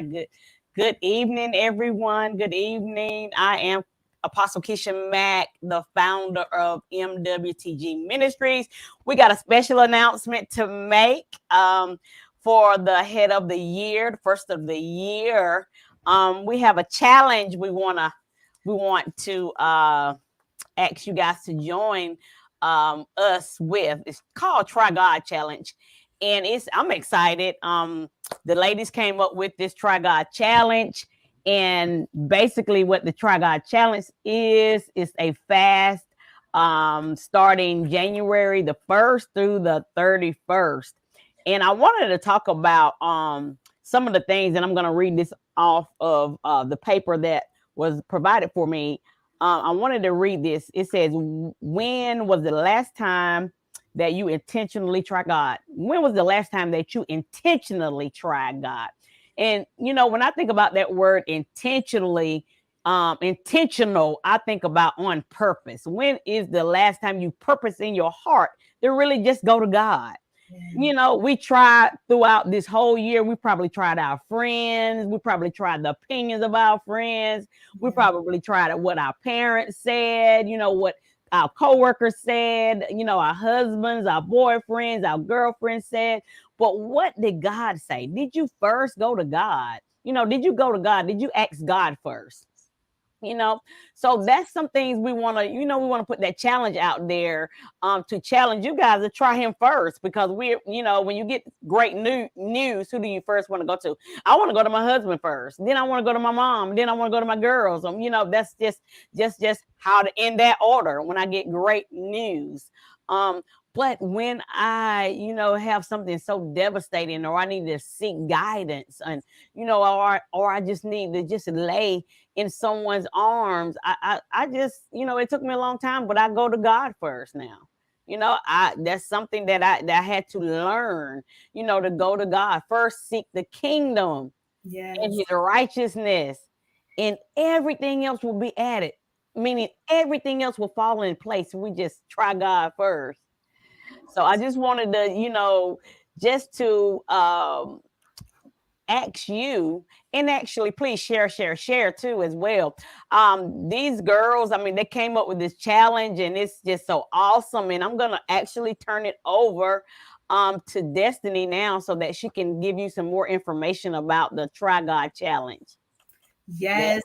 God. Good evening, everyone. Good evening. I am Apostle Keisha Mack, the founder of MWTG Ministries. We got a special announcement to make for the head of the year, the first of the year. We have a challenge we want to ask you guys to join us with. It's called Try God Challenge. And I'm excited. The ladies came up with this Try God Challenge. And basically what the Try God Challenge is a fast starting January the 1st through the 31st. And I wanted to talk about some of the things, and I'm going to read this off of the paper that was provided for me. I wanted to read this. It says, when was the last time that you intentionally tried God? When was the last time that you intentionally tried God? And, when I think about that word intentionally, intentional, I think about on purpose. When is the last time you purpose in your heart to really just go to God? We tried throughout this whole year. We probably tried our friends. We probably tried the opinions of our friends. We probably tried what our parents said, what our coworkers said, our husbands, our boyfriends, our girlfriends said. But what did God say? Did you first go to God? Did you go to God? Did you ask God first? So that's some things we want to, we want to put that challenge out there to challenge you guys to try him first, because when you get great news, who do you first want to go to? I want to go to my husband first, then I want to go to my mom, then I want to go to my girls. That's just how to in that order when I get great news. But when I, have something so devastating, or I need to seek guidance, and or I just need to just lay in someone's arms, I just, it took me a long time, but I go to God first now. That's something that I had to learn, to go to God first, seek the kingdom and his righteousness, and everything else will be added. Meaning everything else will fall in place. We just try God first. So I just wanted to, just to ask you, and actually please share too as well. These girls, they came up with this challenge, and it's just so awesome. And I'm gonna actually turn it over to Destiny now, so that she can give you some more information about the Try God Challenge. Yes.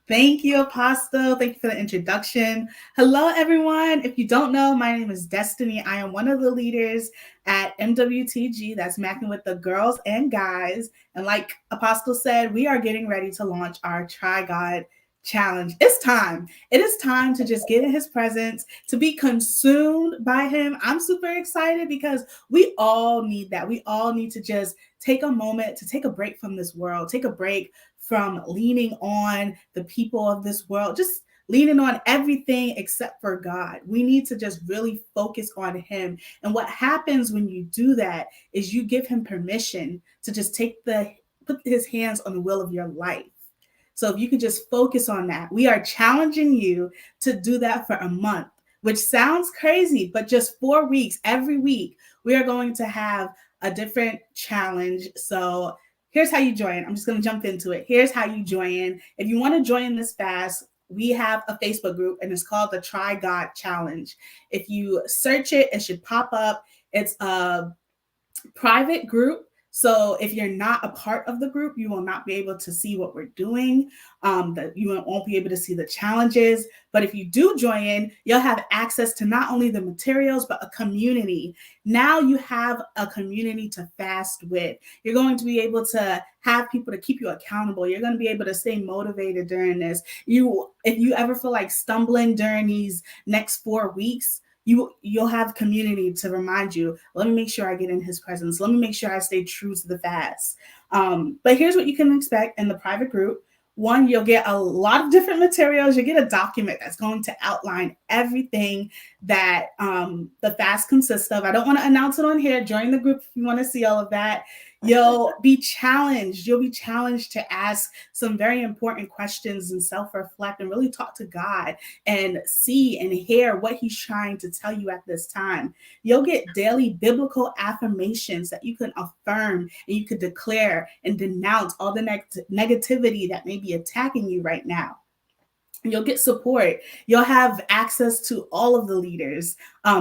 Thank you, Apostle. Thank you for the introduction. Hello, everyone. If you don't know, my name is Destiny. I am one of the leaders at MWTG, that's Macking with the Girls and Guys. And like Apostle said, we are getting ready to launch our Try God Challenge. It's time. It is time to just get in his presence, to be consumed by him. I'm super excited because we all need that. We all need to just take a moment to take a break from this world, take a break from leaning on the people of this world, just leaning on everything except for God. We need to just really focus on him. And what happens when you do that is you give him permission to just put his hands on the wheel of your life. So if you can just focus on that, we are challenging you to do that for a month, which sounds crazy, but just 4 weeks, every week, we are going to have a different challenge. So here's how you join. I'm just going to jump into it. Here's how you join. If you want to join this fast, we have a Facebook group, and it's called the Try God Challenge. If you search it, it should pop up. It's a private group. So if you're not a part of the group, you will not be able to see what we're doing. You won't be able to see the challenges. But if you do join, you'll have access to not only the materials, but a community. Now you have a community to fast with. You're going to be able to have people to keep you accountable. You're going to be able to stay motivated during this. If you ever feel like stumbling during these next 4 weeks, you'll have community to remind you, let me make sure I get in his presence. Let me make sure I stay true to the fast. But here's what you can expect in the private group. One, you'll get a lot of different materials. You get a document that's going to outline everything that the fast consists of. I don't want to announce it on here. Join the group if you want to see all of that. You'll be challenged. You'll be challenged to ask some very important questions and self-reflect and really talk to God and see and hear what he's trying to tell you at this time. You'll get daily biblical affirmations that you can affirm and you can declare and denounce all the negativity that may be attacking you right now. You'll get support. You'll have access to all of the leaders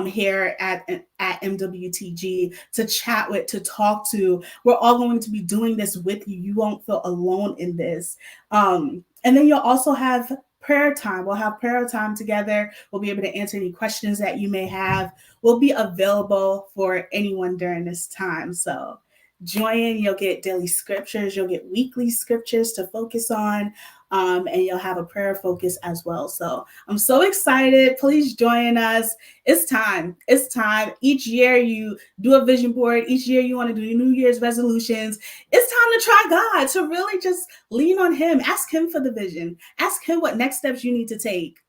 here at MWTG to chat with, to talk to. We're all going to be doing this with you. You won't feel alone in this. And then you'll also have prayer time. We'll have prayer time together. We'll be able to answer any questions that you may have. We'll be available for anyone during this time. So join. You'll get daily scriptures. You'll get weekly scriptures to focus on. And you'll have a prayer focus as well. So I'm so excited. Please join us. It's time. It's time. Each year you do a vision board. Each year you want to do New Year's resolutions. It's time to try God, to really just lean on him. Ask him for the vision. Ask him what next steps you need to take.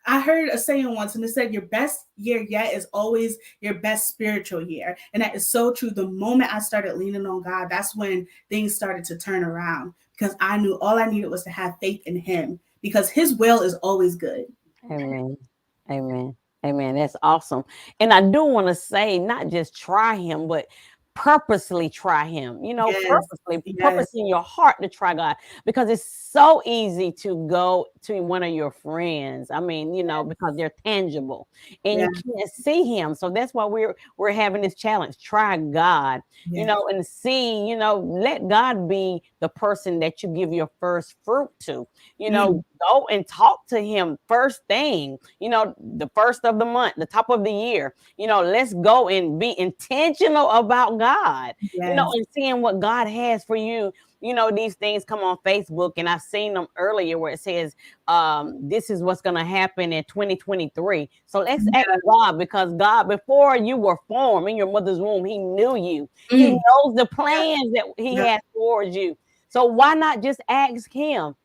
I heard a saying once, and it said, your best year yet is always your best spiritual year. And that is so true. The moment I started leaning on God, that's when things started to turn around, because I knew all I needed was to have faith in him, because his will is always good. Amen. Amen. Amen. That's awesome. And I do want to say, not just try him, but purposely try him, Yes. purpose in your heart to try God, because it's so easy to go to one of your friends. I mean, because they're tangible and Yeah. you can't see him. So that's why we're having this challenge. Try God, Yes. and see, let God be the person that you give your first fruit to. Go and talk to him first thing, the first of the month, the top of the year. Let's go and be intentional about God, Yes. and seeing what God has for you. These things come on Facebook, and I've seen them earlier where it says, this is what's going to happen in 2023. So let's ask God, because God, before you were formed in your mother's womb, he knew you. He knows the plans that he has towards you. So why not just ask him?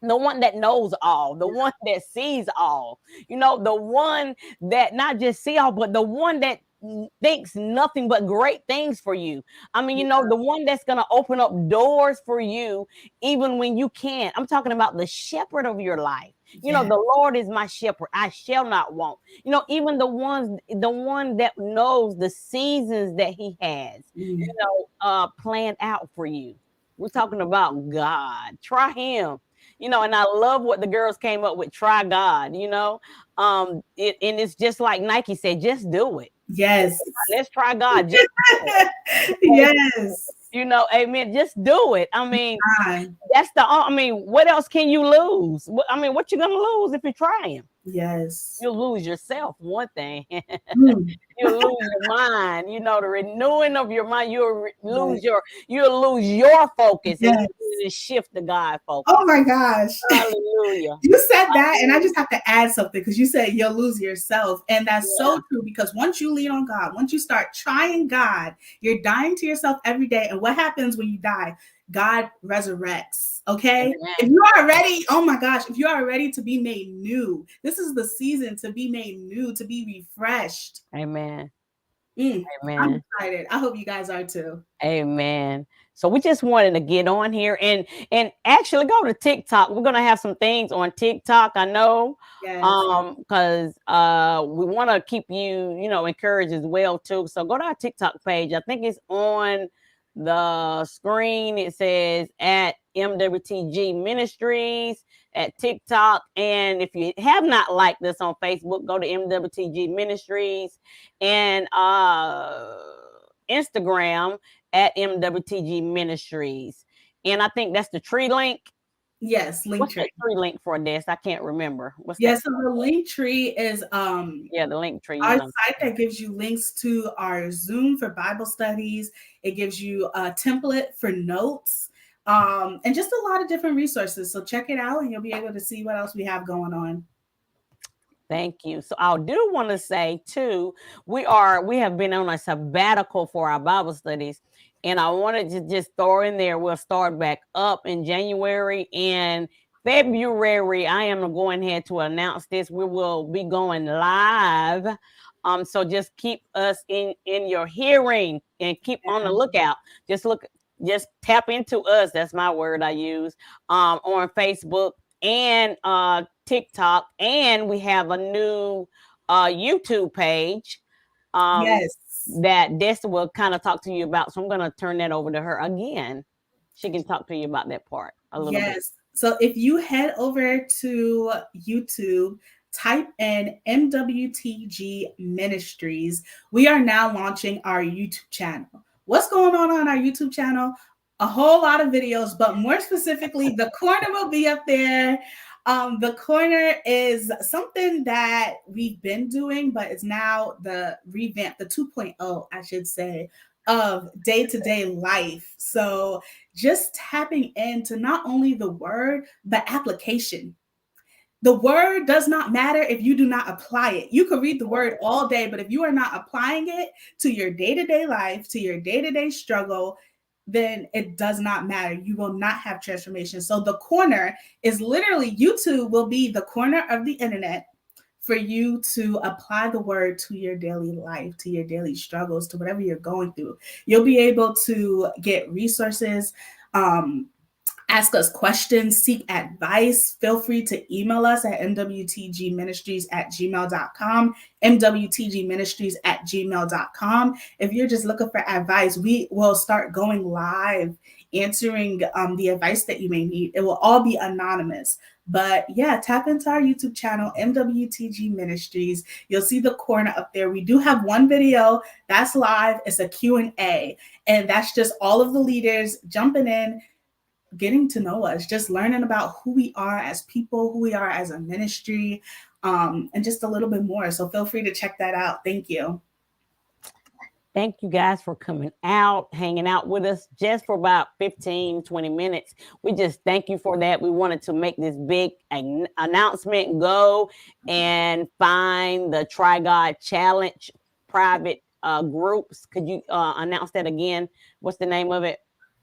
The one that knows all, the one that sees all, the one that not just see all, but the one that thinks nothing but great things for you. I mean, the one that's going to open up doors for you even when you can't. I'm talking about the shepherd of your life. The Lord is my shepherd, I shall not want. Even the one that knows the seasons that he has, planned out for you. We're talking about God. Try him. And I love what the girls came up with. Try God, and it's just like Nike said, just do it. Yes. Let's try God. Just Yes. Amen. Just do it. I mean, what else can you lose? I mean, what you gonna lose if you try him? Yes. You'll lose yourself, one thing. Mm. You'll lose your mind, the renewing of your mind. You'll lose your focus, and Yes. you need to shift the God focus. Oh my gosh. Hallelujah. You said that, and I just have to add something, because you said you'll lose yourself. And that's so true, because once you lean on God, once you start trying God, you're dying to yourself every day. And what happens when you die? God resurrects. Okay. Amen. If you are ready, oh my gosh, if you are ready to be made new, this is the season to be made new, to be refreshed. Amen. Amen. I'm Amen. excited. I hope you guys are too. Amen. So we just wanted to get on here and actually go to TikTok. We're gonna have some things on TikTok, I know. Yes. Because we want to keep you, encouraged as well too. So go to our TikTok page. I think it's on the screen. It says at MWTG Ministries at TikTok. And if you have not liked us on Facebook, go to MWTG Ministries and Instagram at MWTG Ministries. And I think that's the tree link. Yes, link What's tree. the tree link for this? I can't remember. What's that? Yes, so the link tree is the link tree. Our site that gives you links to our Zoom for Bible studies. It gives you a template for notes, and just a lot of different resources. So check it out, and you'll be able to see what else we have going on. Thank you. So I do want to say too, we have been on a sabbatical for our Bible studies. And I wanted to just throw in there, we'll start back up in January and February. I am going ahead to announce this. We will be going live So just keep us in your hearing and keep on the lookout. Just look, just tap into us. That's my word I use on Facebook and TikTok, and we have a new YouTube page um, Yes. that Desta will kind of talk to you about. So I'm going to turn that over to her again. She can talk to you about that part a little bit. Yes. So if you head over to YouTube, type in MWTG Ministries, we are now launching our YouTube channel. What's going on our YouTube channel? A whole lot of videos, but more specifically, the corner will be up there. The corner is something that we've been doing, but it's now the revamp, the 2.0, I should say, of day-to-day life. So just tapping into not only the word, but application. The word does not matter if you do not apply it. You can read the word all day, but if you are not applying it to your day-to-day life, to your day-to-day struggle, then it does not matter. You will not have transformation. So the corner is literally, YouTube will be the corner of the internet for you to apply the word to your daily life, to your daily struggles, to whatever you're going through. You'll be able to get resources, ask us questions, seek advice. Feel free to email us at mwtgministries@gmail.com, mwtgministries@gmail.com. If you're just looking for advice, we will start going live answering the advice that you may need. It will all be anonymous. But yeah, tap into our YouTube channel, MWTG Ministries. You'll see the corner up there. We do have one video that's live. It's a Q&A. And that's just all of the leaders jumping in, getting to know us, just learning about who we are as people, who we are as a ministry, and just a little bit more. So feel free to check that out. Thank you. Thank you guys for coming out, hanging out with us just for about 15, 20 minutes. We just thank you for that. We wanted to make this big announcement. Go and find the Try God Challenge private groups. Could you announce that again? What's the name of it?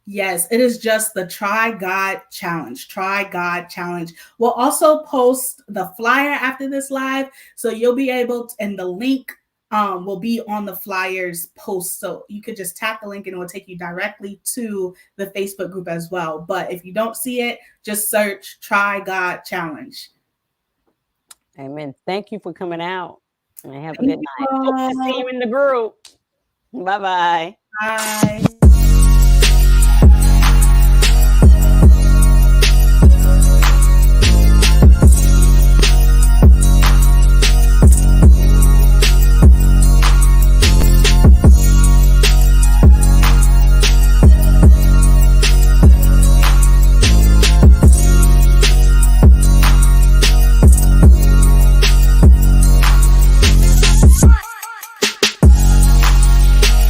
Yes, it is just the Try God Challenge. Try God Challenge. We'll also post the flyer after this live, so you'll be able to, and the link will be on the flyers post. So you could just tap the link and it will take you directly to the Facebook group as well. But if you don't see it, just search Try God Challenge. Amen. Thank you for coming out and have a Thank good you night. Hope to see all. you in the group. Bye-bye. Bye.